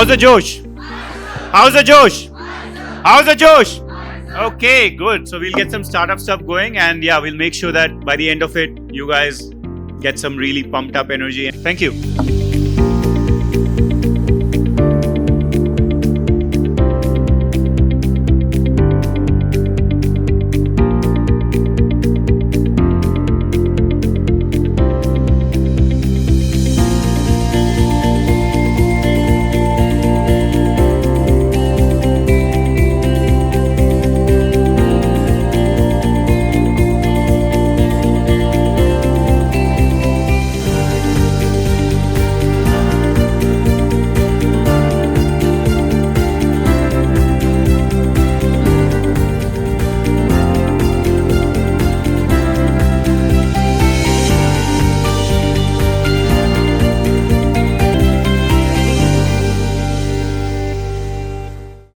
the Josh? How's the Josh? How's the Josh? Okay, good. So we'll get some startup stuff going, and yeah, we'll make sure that by the end of it, you guys get some really pumped up energy. Thank you.